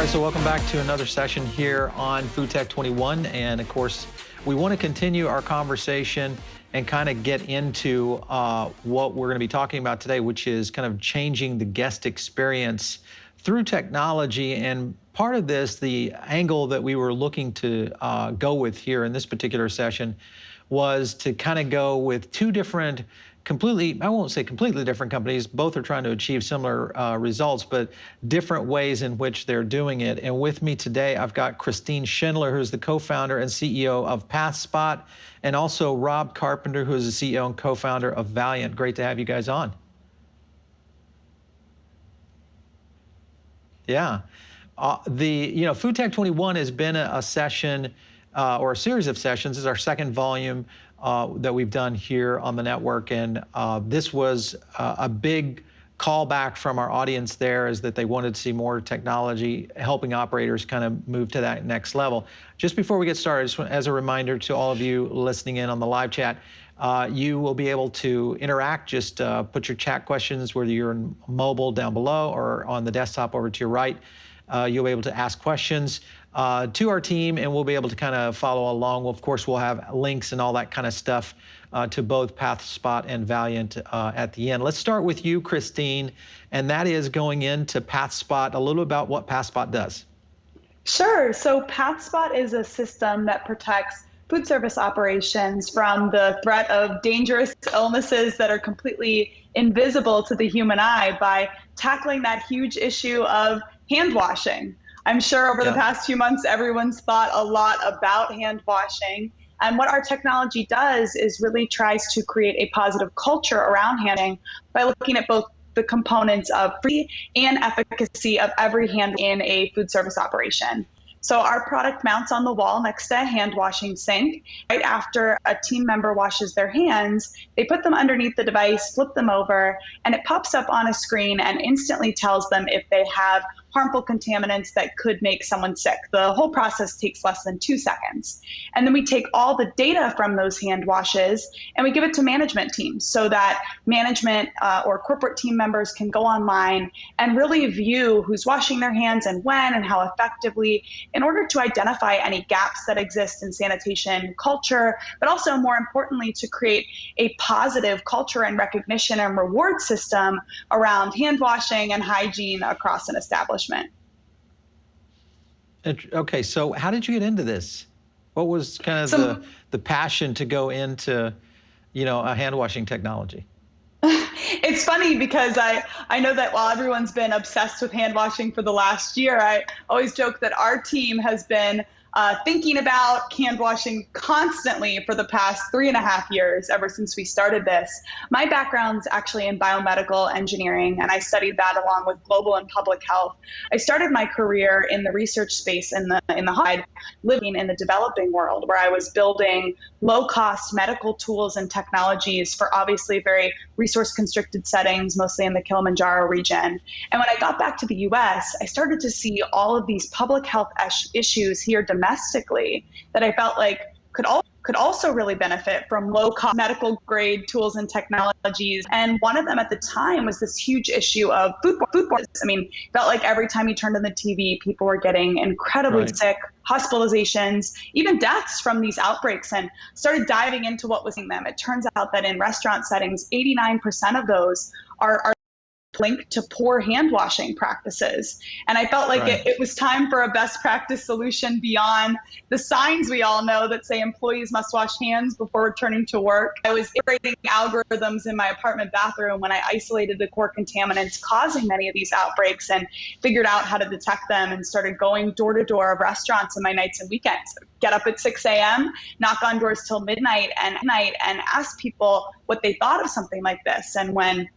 right, so welcome back to another session here on FoodTech21. And of course, we want to continue our conversation and kind of get into what we're going to be talking about today, which is kind of changing the guest experience through technology. And part of this, the angle that we were looking to go with here in this particular session was to kind of go with two different I won't say completely different companies. Both are trying to achieve similar results, but different ways in which they're doing it. And with me today, I've got Christine Schindler, who's the co-founder and CEO of PathSpot, and also Rob Carpenter, who is the CEO and co-founder of Valyant. Great to have you guys on. Yeah. FoodTech21 has been a session or a series of sessions. This is our second volume that we've done here on the network. And this was a big callback from our audience there, is that they wanted to see more technology helping operators kind of move to that next level. Just before we get started, just as a reminder to all of you listening in on the live chat, you will be able to interact. Just put your chat questions, whether you're in mobile down below or on the desktop over to your right. You'll be able to ask questions to our team, and we'll be able to kind of follow along. Of course, we'll have links and all that kind of stuff to both PathSpot and Valyant at the end. Let's start with you, Christine, and that is going into PathSpot, a little about what PathSpot does. Sure. So PathSpot is a system that protects food service operations from the threat of dangerous illnesses that are completely invisible to the human eye by tackling that huge issue of hand washing. I'm sure over the past few months, everyone's thought a lot about hand washing. And what our technology does is really tries to create a positive culture around handing by looking at both the components of free and efficacy of every hand in a food service operation. So our product mounts on the wall next to a hand washing sink. Right after a team member washes their hands, they put them underneath the device, flip them over, and it pops up on a screen and instantly tells them if they have harmful contaminants that could make someone sick. The whole process takes less than 2 seconds. And then we take all the data from those hand washes and we give it to management teams so that management or corporate team members can go online and really view who's washing their hands and when and how effectively, in order to identify any gaps that exist in sanitation culture, but also more importantly, to create a positive culture and recognition and reward system around hand washing and hygiene across an establishment. Okay, so how did you get into this? What was kind of the passion to go into, a hand washing technology? It's funny because I know that while everyone's been obsessed with hand washing for the last year, I always joke that our team has been thinking about hand washing constantly for the past 3.5 years, ever since we started this. My background's actually in biomedical engineering, and I studied that along with global and public health. I started my career in the research space in the high, living in the developing world, where I was building low-cost medical tools and technologies for obviously very resource-constricted settings, mostly in the Kilimanjaro region. And when I got back to the US, I started to see all of these public health issues here domestically that I felt like could also really benefit from low-cost medical grade tools and technologies. And one of them at the time was this huge issue of foodborne. I mean, felt like every time you turned on the TV, people were getting incredibly sick, hospitalizations, even deaths from these outbreaks, and started diving into what was in them. It turns out that in restaurant settings, 89% of those are linked to poor hand washing practices. And I felt like it was time for a best practice solution beyond the signs we all know that say employees must wash hands before returning to work. I was iterating algorithms in my apartment bathroom when I isolated the core contaminants causing many of these outbreaks and figured out how to detect them, and started going door to door of restaurants on my nights and weekends. Get up at 6 a.m., knock on doors till midnight and ask people what they thought of something like this. And when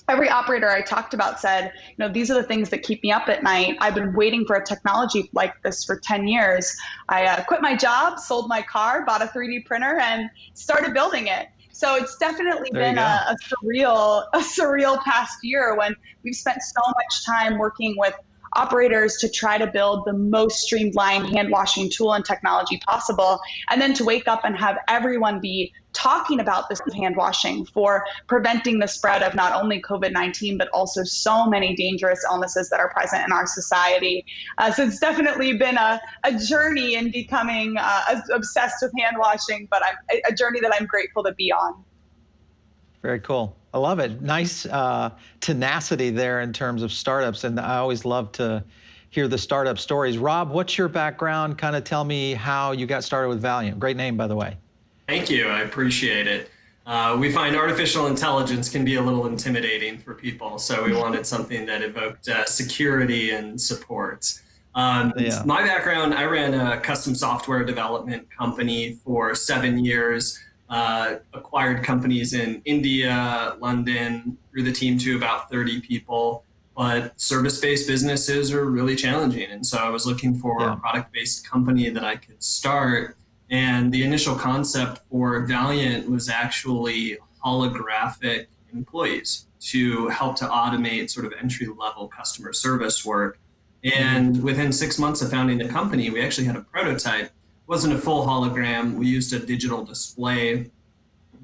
every operator I talked about said, these are the things that keep me up at night, I've been waiting for a technology like this for 10 years. I quit my job, sold my car, bought a 3D printer, and started building it. So it's definitely been a surreal past year when we've spent so much time working with operators to try to build the most streamlined hand washing tool and technology possible, and then to wake up and have everyone be talking about this hand washing for preventing the spread of not only COVID-19, but also so many dangerous illnesses that are present in our society. So it's definitely been a journey in becoming obsessed with hand washing, but a journey that I'm grateful to be on. Very cool. I love it. Nice tenacity there in terms of startups, and I always love to hear the startup stories. Rob, what's your background? Kind of tell me how you got started with Valyant. Great name, by the way. Thank you. I appreciate it. We find artificial intelligence can be a little intimidating for people, so we wanted something that evoked security and support. My background, I ran a custom software development company for 7 years, acquired companies in India, London, grew the team to about 30 people. But service-based businesses are really challenging. And so I was looking for a product-based company that I could start. And the initial concept for Valyant was actually holographic employees to help to automate sort of entry-level customer service work. And within 6 months of founding the company, we actually had a prototype. It wasn't a full hologram. We used a digital display,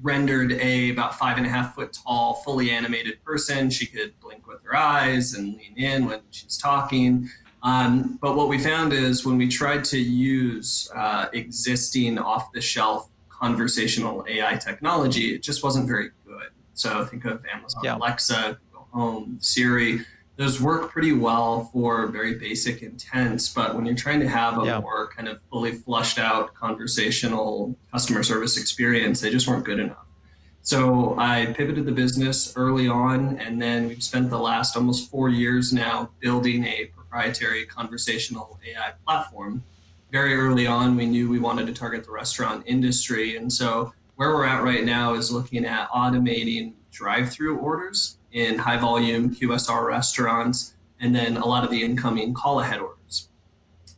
rendered about 5.5 foot tall, fully animated person. She could blink with her eyes and lean in when she's talking. But what we found is when we tried to use existing off-the-shelf conversational AI technology, it just wasn't very good. So think of Amazon Alexa, Google Home, Siri. Those work pretty well for very basic intents, but when you're trying to have a more kind of fully flushed out conversational customer service experience, they just weren't good enough. So I pivoted the business early on, and then we've spent the last almost 4 years now building a proprietary conversational AI platform. Very early on, we knew we wanted to target the restaurant industry. And so where we're at right now is looking at automating drive-through orders in high volume QSR restaurants, and then a lot of the incoming call ahead orders.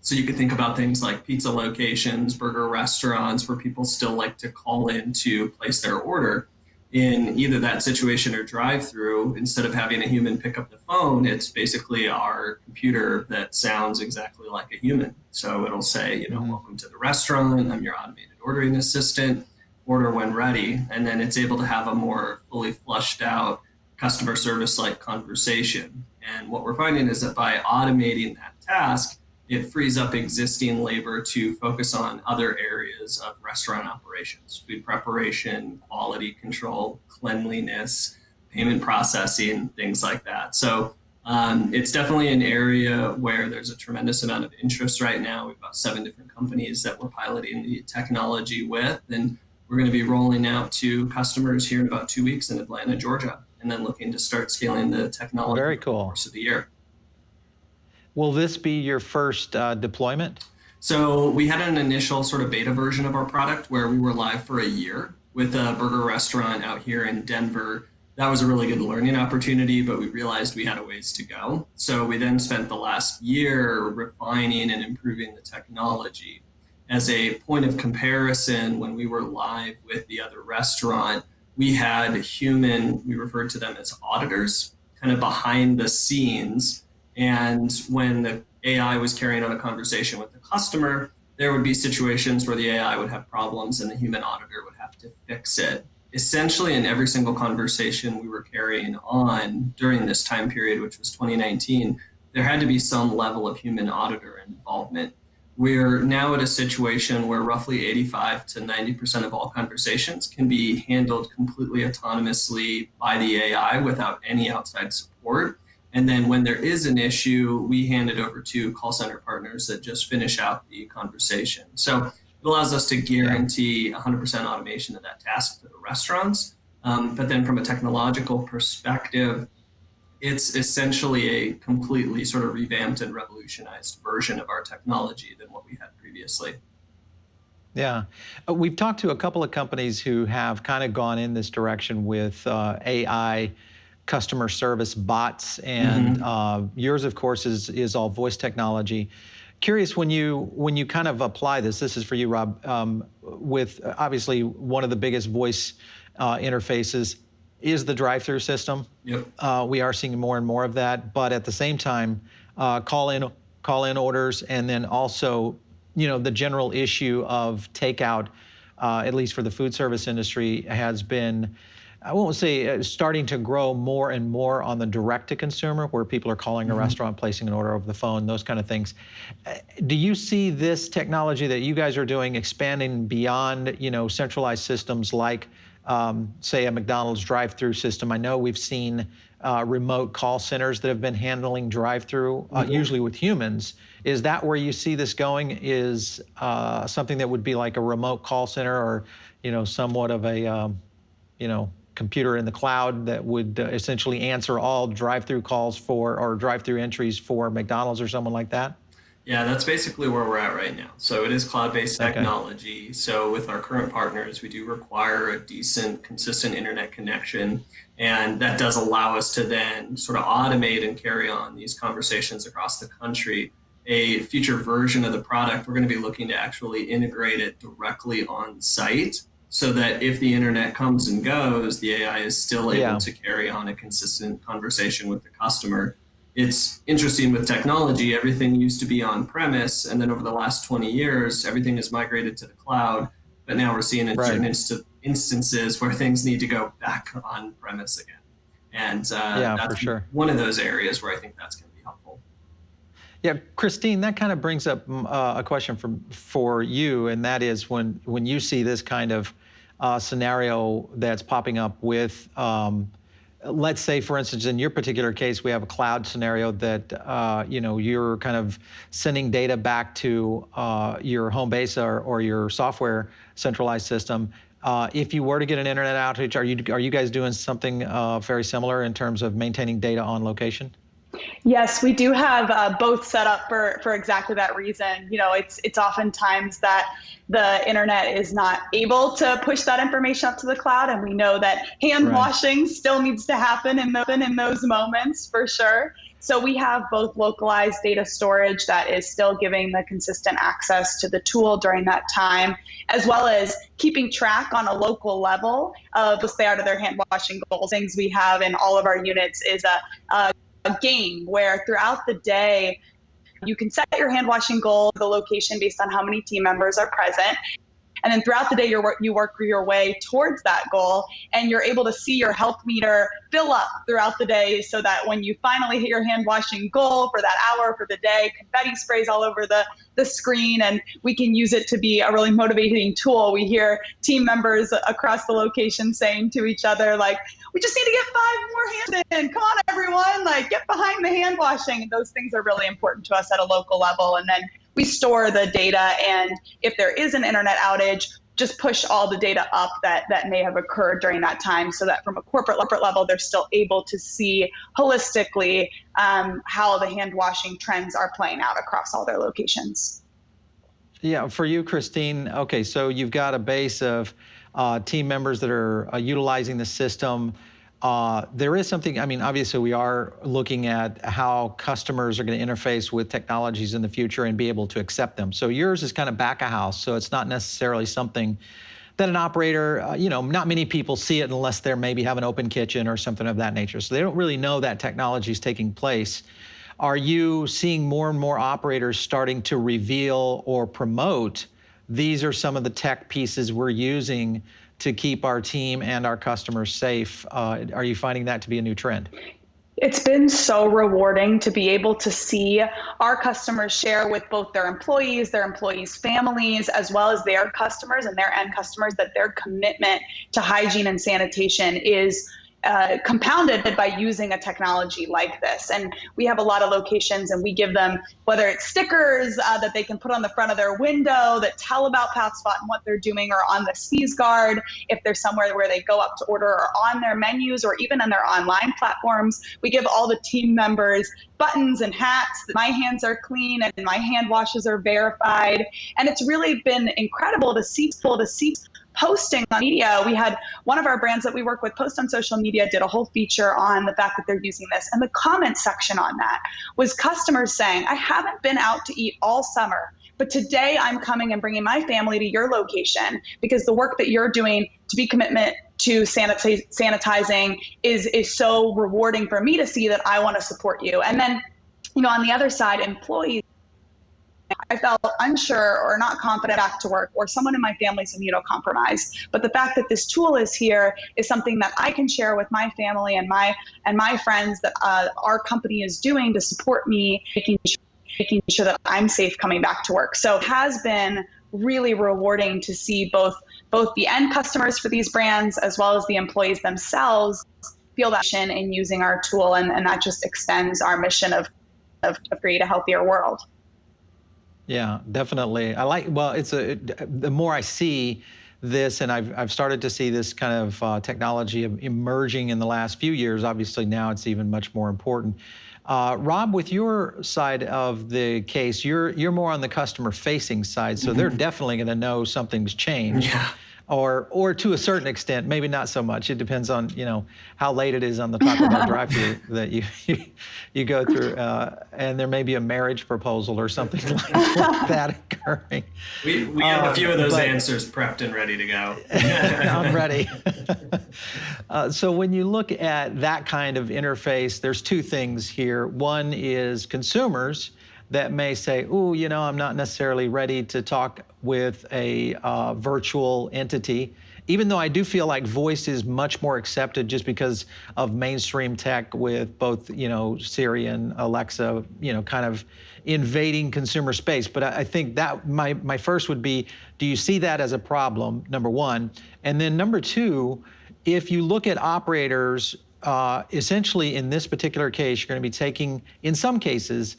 So you could think about things like pizza locations, burger restaurants, where people still like to call in to place their order. In either that situation or drive-through, instead of having a human pick up the phone, it's basically our computer that sounds exactly like a human. So it'll say, welcome to the restaurant, I'm your automated ordering assistant, order when ready. And then it's able to have a more fully flushed out customer service like conversation. And what we're finding is that by automating that task, it frees up existing labor to focus on other areas of restaurant operations: food preparation, quality control, cleanliness, payment processing, things like that. So it's definitely an area where there's a tremendous amount of interest right now. We've got 7 different companies that we're piloting the technology with, and we're going to be rolling out to customers here in about 2 weeks in Atlanta, Georgia, and then looking to start scaling the technology over the course of the year. Will this be your first deployment? So we had an initial sort of beta version of our product where we were live for a year with a burger restaurant out here in Denver. That was a really good learning opportunity, but we realized we had a ways to go. So we then spent the last year refining and improving the technology. As a point of comparison, when we were live with the other restaurant, we had we referred to them as auditors, kind of behind the scenes. And when the AI was carrying on a conversation with the customer, there would be situations where the AI would have problems and the human auditor would have to fix it. Essentially, in every single conversation we were carrying on during this time period, which was 2019, there had to be some level of human auditor involvement. We're now at a situation where roughly 85 to 90% of all conversations can be handled completely autonomously by the AI without any outside support. And then when there is an issue, we hand it over to call center partners that just finish out the conversation. So it allows us to guarantee 100% automation of that task to the restaurants. But then from a technological perspective, it's essentially a completely sort of revamped and revolutionized version of our technology than what we had previously. Yeah. We've talked to a couple of companies who have kind of gone in this direction with AI customer service bots, and yours, of course, is all voice technology. Curious, when you kind of apply this is for you, Rob, with obviously one of the biggest voice interfaces is the drive-through system. Yep. We are seeing more and more of that, but at the same time, call in orders, and then also, the general issue of takeout, at least for the food service industry, has been, I won't say starting to grow more and more on the direct to consumer, where people are calling a restaurant, placing an order over the phone, those kind of things. Do you see this technology that you guys are doing expanding beyond, centralized systems like, say, a McDonald's drive-through system? I know we've seen remote call centers that have been handling drive-through, usually with humans. Is that where you see this going? Is something that would be like a remote call center, or, somewhat of a, computer in the cloud that would essentially answer all drive-through calls or drive-through entries for McDonald's or someone like that? Yeah, that's basically where we're at right now. So it is cloud-based technology. So with our current partners, we do require a decent, consistent internet connection. And that does allow us to then sort of automate and carry on these conversations across the country. A future version of the product, we're going to be looking to actually integrate it directly on site, so that if the internet comes and goes, the AI is still able to carry on a consistent conversation with the customer. It's interesting with technology, everything used to be on premise, and then over the last 20 years, everything is migrated to the cloud. But now we're seeing in certain instances where things need to go back on premise again. And that's one of those areas where I think that's going to be helpful. Yeah, Christine, that kind of brings up a question for you, and that is when you see this kind of scenario that's popping up with, let's say, for instance, in your particular case, we have a cloud scenario that you're kind of sending data back to your home base or your software centralized system. If you were to get an internet outage, are you guys doing something very similar in terms of maintaining data on location? Yes, we do have both set up for exactly that reason. It's oftentimes that the internet is not able to push that information up to the cloud, and we know that hand washing still needs to happen in those moments for sure. So we have both localized data storage that is still giving the consistent access to the tool during that time, as well as keeping track on a local level of the stay out of their hand washing goals. Things we have in all of our units is a game where throughout the day you can set your hand washing goal, the location based on how many team members are present. And then throughout the day, you work your way towards that goal, and you're able to see your health meter fill up throughout the day, so that when you finally hit your hand washing goal for that hour, for the day, confetti sprays all over the screen, and we can use it to be a really motivating tool. We hear team members across the location saying to each other, like, we just need to get 5 more hands in. Come on, everyone, like, get behind the hand washing. And those things are really important to us at a local level. And then we store the data, and if there is an internet outage, just push all the data up that may have occurred during that time, so that from a corporate level, they're still able to see holistically how the hand washing trends are playing out across all their locations. Yeah, for you, Christine, okay, so you've got a base of team members that are utilizing the system. There is something, obviously we are looking at how customers are going to interface with technologies in the future and be able to accept them. So yours is kind of back of house, so it's not necessarily something that an operator, not many people see it unless they're maybe have an open kitchen or something of that nature. So they don't really know that technology is taking place. Are you seeing more and more operators starting to reveal or promote, these are some of the tech pieces we're using to keep our team and our customers safe? Are you finding that to be a new trend? It's been so rewarding to be able to see our customers share with both their employees' families, as well as their customers and their end customers, that their commitment to hygiene and sanitation is compounded by using a technology like this. And we have a lot of locations, and we give them, whether it's stickers that they can put on the front of their window that tell about PathSpot and what they're doing, or on the sneeze guard, if there's somewhere where they go up to order, or on their menus, or even on their online platforms. We give all the team members buttons and hats. My hands are clean and my hand washes are verified. And it's really been incredible to see posting on media. We had one of our brands that we work with post on social media, did a whole feature on the fact that they're using this. And the comment section on that was customers saying, I haven't been out to eat all summer, but today I'm coming and bringing my family to your location because the work that you're doing to be commitment to sanitizing is so rewarding for me to see that I want to support you. And then On the other side, employees, I felt unsure or not confident back to work, or someone in my family's immunocompromised. But the fact that this tool is here is something that I can share with my family and my friends that our company is doing to support me, making sure that I'm safe coming back to work. So it has been really rewarding to see both the end customers for these brands as well as the employees themselves feel that mission in using our tool, and that just extends our mission of create a healthier world. Yeah, definitely. The more I see this, and I've started to see this kind of technology emerging in the last few years. Obviously now it's even much more important. Rob, with your side of the case, you're more on the customer facing side, so they're definitely going to know something's changed. Yeah. Or to a certain extent, maybe not so much. It depends on how late it is on the Taco Bell drive-thru that you go through, and there may be a marriage proposal or something like that occurring. We have a few of those answers prepped and ready to go. I'm ready. So when you look at that kind of interface, there's two things here. One is consumers that may say, "Ooh, I'm not necessarily ready to talk with a virtual entity," even though I do feel like voice is much more accepted just because of mainstream tech with both, Siri and Alexa, kind of invading consumer space. But I think that my first would be, do you see that as a problem, number one? And then number two, if you look at operators, essentially in this particular case, you're going to be taking, in some cases,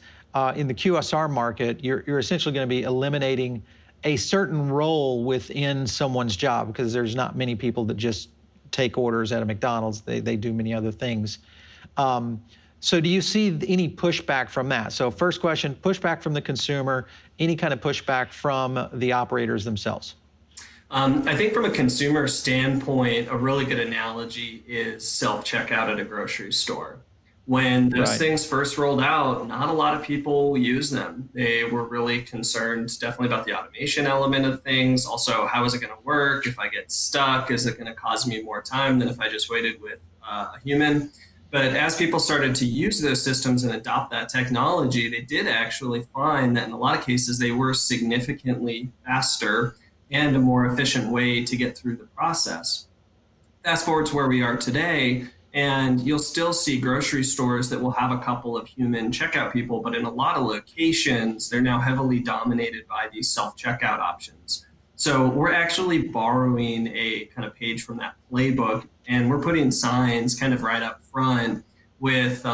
in the QSR market, you're essentially going to be eliminating a certain role within someone's job, because there's not many people that just take orders at a McDonald's. They do many other things. So do you see any pushback from that? So first question, pushback from the consumer, any kind of pushback from the operators themselves? I think from a consumer standpoint, a really good analogy is self-checkout at a grocery store. When those things first rolled out, not a lot of people use them. They were really concerned definitely about the automation element of things. Also, how is it going to work? If I get stuck, is it going to cause me more time than if I just waited with a human? But as people started to use those systems and adopt that technology, they did actually find that in a lot of cases, they were significantly faster and a more efficient way to get through the process. Fast forward to where we are today, and you'll still see grocery stores that will have a couple of human checkout people, but in a lot of locations, they're now heavily dominated by these self-checkout options. So we're actually borrowing a kind of page from that playbook, and we're putting signs kind of right up front with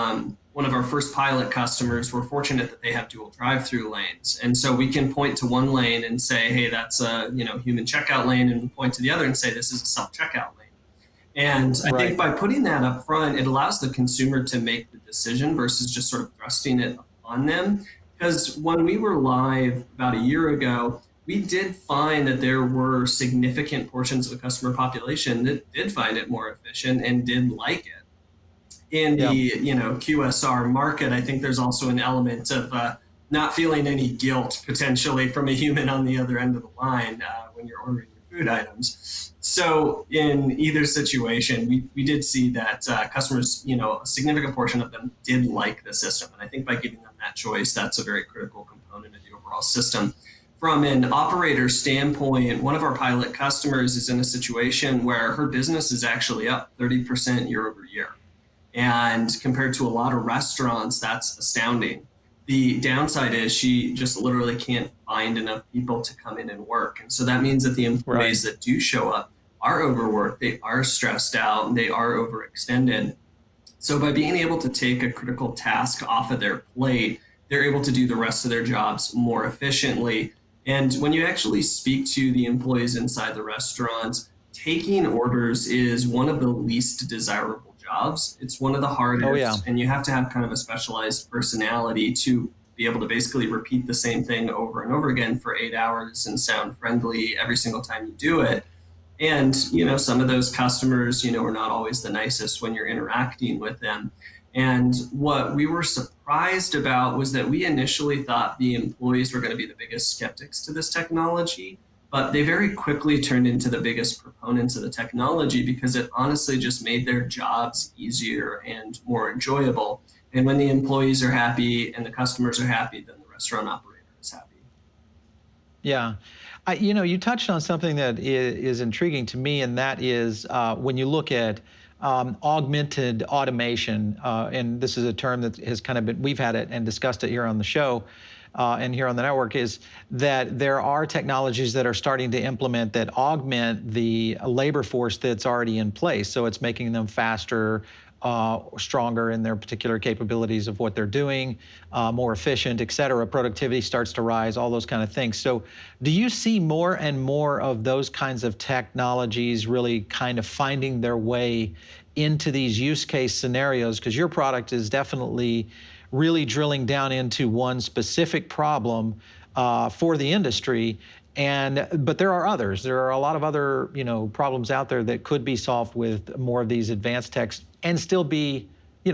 one of our first pilot customers. We're fortunate that they have dual drive-through lanes. And so we can point to one lane and say, hey, that's a human checkout lane, and point to the other and say, this is a self-checkout lane. And I think by putting that up front, it allows the consumer to make the decision versus just sort of thrusting it on them. Because when we were live about a year ago, we did find that there were significant portions of the customer population that did find it more efficient and did like it. In the QSR market, I think there's also an element of not feeling any guilt potentially from a human on the other end of the line when you're ordering your food items. So in either situation, we did see that customers, a significant portion of them did like the system. And I think by giving them that choice, that's a very critical component of the overall system. From an operator standpoint, one of our pilot customers is in a situation where her business is actually up 30% year over year. And compared to a lot of restaurants, that's astounding. The downside is she just literally can't find enough people to come in and work. And so that means that the employees that do show up are overworked, they are stressed out, and they are overextended. So by being able to take a critical task off of their plate, they're able to do the rest of their jobs more efficiently. And when you actually speak to the employees inside the restaurants, taking orders is one of the least desirable jobs. It's one of the hardest, and you have to have kind of a specialized personality to be able to basically repeat the same thing over and over again for 8 hours and sound friendly every single time you do it. And, some of those customers, are not always the nicest when you're interacting with them. And what we were surprised about was that we initially thought the employees were going to be the biggest skeptics to this technology, but they very quickly turned into the biggest proponents of the technology because it honestly just made their jobs easier and more enjoyable. And when the employees are happy and the customers are happy, then the restaurant operator is happy. Yeah. You touched on something that is intriguing to me, and that is when you look at augmented automation, and this is a term that has kind of been, we've had it and discussed it here on the show and here on the network, is that there are technologies that are starting to implement that augment the labor force that's already in place. So it's making them faster, stronger in their particular capabilities of what they're doing, more efficient, et cetera. Productivity starts to rise, all those kind of things. So do you see more and more of those kinds of technologies really kind of finding their way into these use case scenarios? Because your product is definitely really drilling down into one specific problem for the industry. But there are others. There are a lot of other, problems out there that could be solved with more of these advanced techs and still be,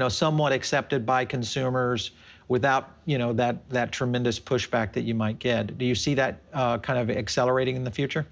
somewhat accepted by consumers without, that tremendous pushback that you might get. Do you see that kind of accelerating in the future?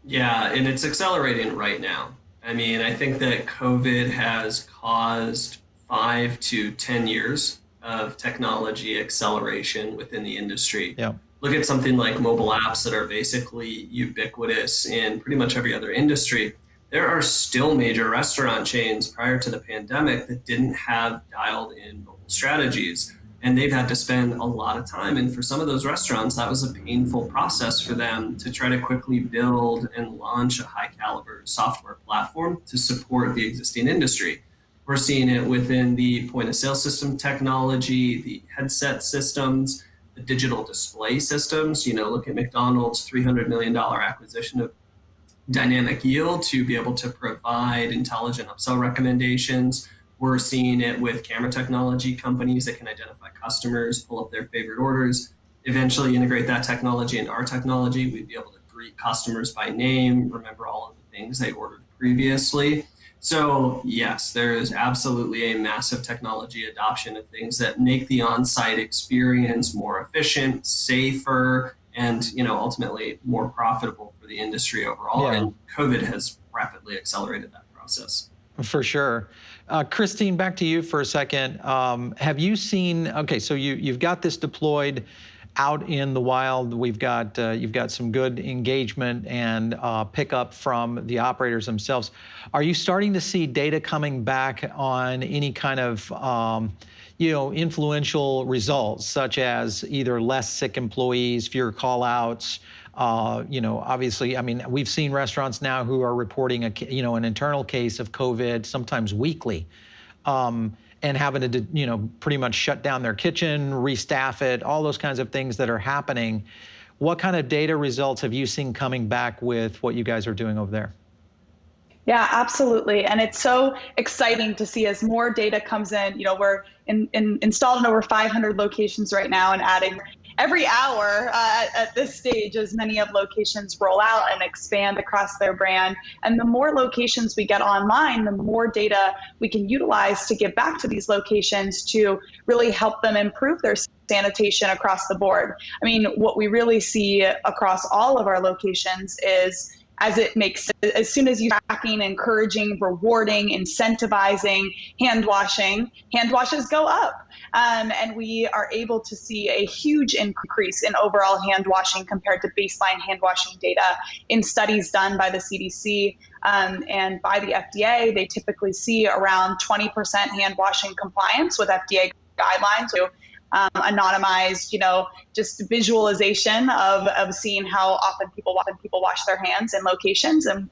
Yeah, and it's accelerating right now. I mean, I think that COVID has caused 5 to 10 years of technology acceleration within the industry. Yeah. Look at something like mobile apps that are basically ubiquitous in pretty much every other industry. There are still major restaurant chains prior to the pandemic that didn't have dialed in mobile strategies, and they've had to spend a lot of time. And for some of those restaurants, that was a painful process for them to try to quickly build and launch a high caliber software platform to support the existing industry. We're seeing it within the point of sale system technology, the headset systems, the digital display systems. Look at McDonald's $300 million acquisition of Dynamic Yield to be able to provide intelligent upsell recommendations. We're seeing it with camera technology companies that can identify customers, pull up their favorite orders, eventually integrate that technology into our technology. We'd be able to greet customers by name, remember all of the things they ordered previously. So yes, there is absolutely a massive technology adoption of things that make the on-site experience more efficient, safer, and ultimately more profitable for the industry overall. Yeah. And COVID has rapidly accelerated that process. For sure. Christine, back to you for a second. Have you seen, okay, so you've got this deployed out in the wild. You've got some good engagement and pickup from the operators themselves. Are you starting to see data coming back on any kind of influential results, such as either less sick employees, fewer call-outs? Obviously, I mean, we've seen restaurants now who are reporting an internal case of COVID, sometimes weekly, and having to, pretty much shut down their kitchen, restaff it, all those kinds of things that are happening. What kind of data results have you seen coming back with what you guys are doing over there? Yeah, absolutely. And it's so exciting to see as more data comes in. We're installed in over 500 locations right now and adding every hour at this stage as many of locations roll out and expand across their brand. And the more locations we get online, the more data we can utilize to give back to these locations to really help them improve their sanitation across the board. I mean, what we really see across all of our locations is as soon as you're tracking, encouraging, rewarding, incentivizing hand washes go up. And we are able to see a huge increase in overall hand washing compared to baseline hand washing data in studies done by the CDC and by the FDA. They typically see around 20% hand washing compliance with FDA guidelines. So, anonymized, just visualization of seeing how often people wash their hands in locations. And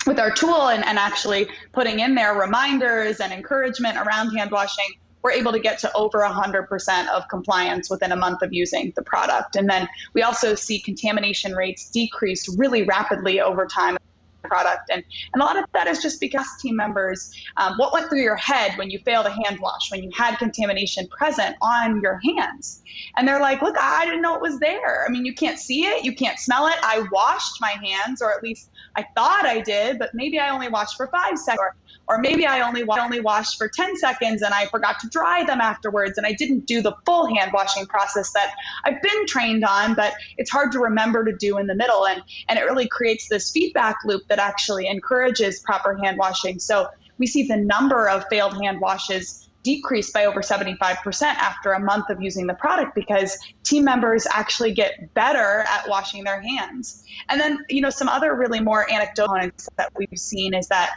with our tool and actually putting in there reminders and encouragement around hand washing, we're able to get to over 100% of compliance within a month of using the product. And then we also see contamination rates decrease really rapidly over time. Product. And a lot of that is just because team members, what went through your head when you failed a hand wash, when you had contamination present on your hands? And they're like, look, I didn't know it was there. I mean, you can't see it, you can't smell it. I washed my hands, or at least I thought I did, but maybe I only washed for 5 seconds, or maybe I only washed for 10 seconds and I forgot to dry them afterwards, and I didn't do the full hand washing process that I've been trained on, but it's hard to remember to do in the middle. And it really creates this feedback loop that actually encourages proper hand washing. So we see the number of failed hand washes decreased by over 75% after a month of using the product, because team members actually get better at washing their hands. And then, some other really more anecdotal components that we've seen is that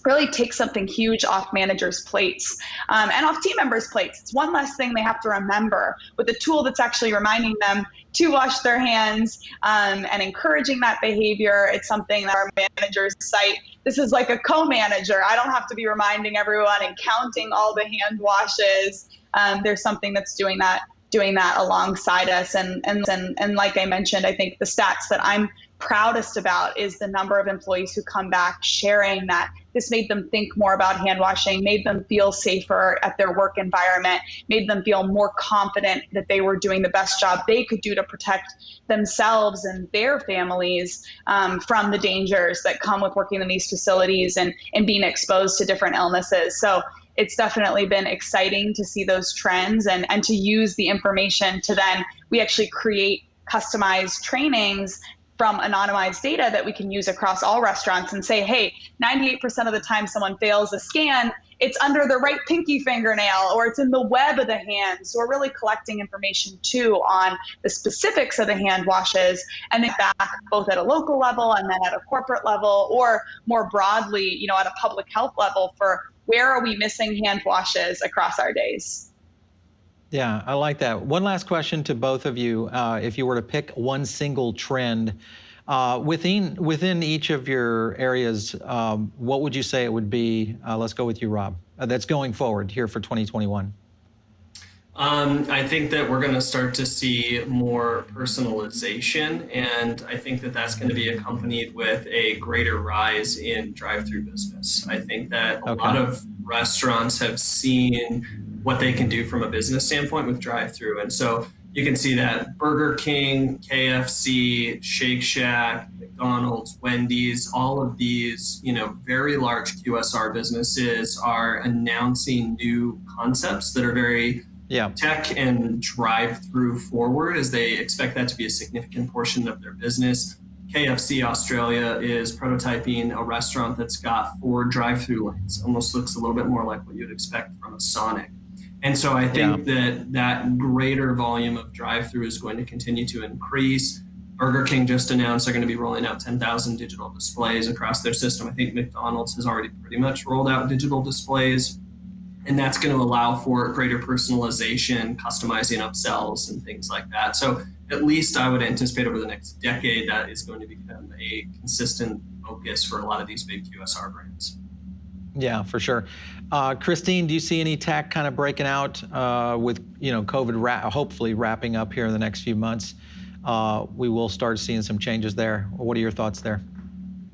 really take something huge off managers' plates and off team members' plates. It's one less thing they have to remember with a tool that's actually reminding them to wash their hands and encouraging that behavior. It's something that our managers cite. This is like a co-manager. I don't have to be reminding everyone and counting all the hand washes. There's something that's doing that alongside us. And like I mentioned, I think the stats that I'm proudest about is the number of employees who come back sharing that this made them think more about hand washing, made them feel safer at their work environment, made them feel more confident that they were doing the best job they could do to protect themselves and their families from the dangers that come with working in these facilities and being exposed to different illnesses. So it's definitely been exciting to see those trends and to use the information to then we actually create customized trainings from anonymized data that we can use across all restaurants and say, hey, 98% of the time someone fails a scan, it's under the right pinky fingernail or it's in the web of the hand. So we're really collecting information too on the specifics of the hand washes and then back both at a local level and then at a corporate level or more broadly, at a public health level for where are we missing hand washes across our days. Yeah, I like that. One last question to both of you. If you were to pick one single trend within each of your areas, what would you say it would be? Let's go with you, Rob. That's going forward here for 2021. I think that we're going to start to see more personalization, and I think that that's going to be accompanied with a greater rise in drive-through business. I think that a lot of restaurants have seen what they can do from a business standpoint with drive-through, and so you can see that Burger King, KFC, Shake Shack, McDonald's, Wendy's, all of these, very large QSR businesses are announcing new concepts that are very tech and drive-through forward, as they expect that to be a significant portion of their business. KFC Australia is prototyping a restaurant that's got 4 drive-through lanes. Almost looks a little bit more like what you'd expect from a Sonic. And so I think that greater volume of drive-through is going to continue to increase. Burger King just announced they're going to be rolling out 10,000 digital displays across their system. I think McDonald's has already pretty much rolled out digital displays. And that's going to allow for greater personalization, customizing upsells, and things like that. So at least I would anticipate over the next decade that is going to become a consistent focus for a lot of these big QSR brands. Yeah, for sure. Christine, do you see any tech kind of breaking out with COVID hopefully wrapping up here in the next few months? We will start seeing some changes there. What are your thoughts there?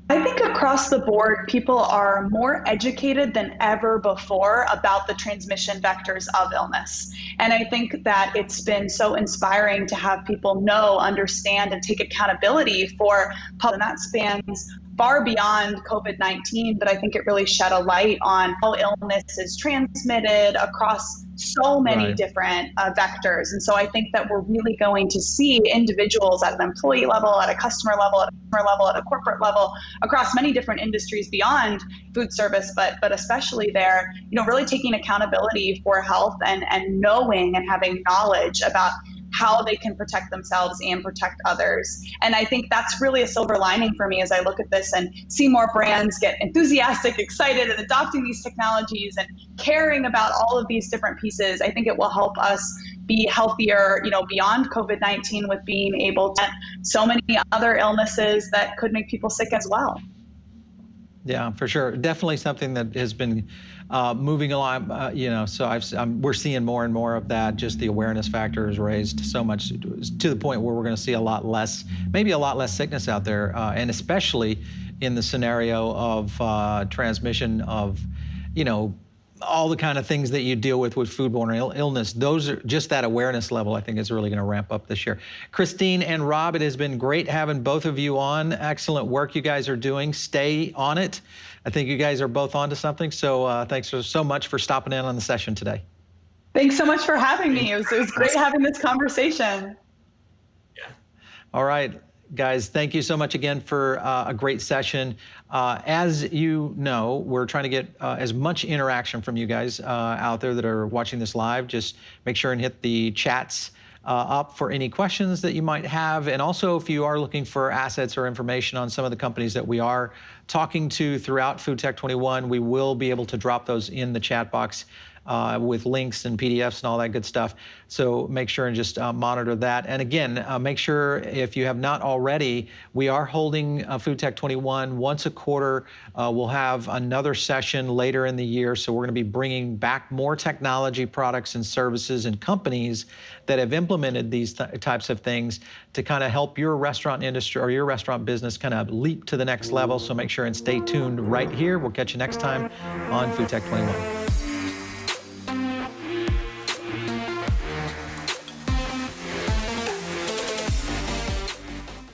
I think across the board, people are more educated than ever before about the transmission vectors of illness. And I think that it's been so inspiring to have people know, understand, and take accountability for public, and that spans far beyond COVID-19, but I think it really shed a light on how illness is transmitted across so many different vectors. And so I think that we're really going to see individuals at an employee level, at a customer level, at a corporate level, across many different industries beyond food service, but especially there, really taking accountability for health and knowing and having knowledge about how they can protect themselves and protect others. And I think that's really a silver lining for me as I look at this and see more brands get enthusiastic, excited, and adopting these technologies and caring about all of these different pieces. I think it will help us be healthier, beyond COVID-19 with being able to so many other illnesses that could make people sick as well. Yeah, for sure. Definitely something that has been moving along, so we're seeing more and more of that. Just the awareness factor is raised so much to the point where we're going to see maybe a lot less sickness out there, and especially in the scenario of transmission of, all the kind of things that you deal with foodborne illness. Those are just that awareness level, I think, is really going to ramp up this year. Christine and Rob, it has been great having both of you on. Excellent work you guys are doing. Stay on it. I think you guys are both onto something. So thanks so much for stopping in on the session today. Thanks so much for having me. It was great having this conversation. Yeah. All right. Guys, thank you so much again for a great session. As you know, we're trying to get as much interaction from you guys out there that are watching this live. Just make sure and hit the chats up for any questions that you might have. And also, if you are looking for assets or information on some of the companies that we are talking to throughout FoodTech21, we will be able to drop those in the chat box with links and PDFs and all that good stuff. So make sure and just monitor that. And again, make sure, if you have not already, we are holding FoodTech21 once a quarter. We'll have another session later in the year. So we're going to be bringing back more technology products and services and companies that have implemented these types of things to kind of help your restaurant industry or your restaurant business kind of leap to the next level. So make sure and stay tuned right here. We'll catch you next time on FoodTech21.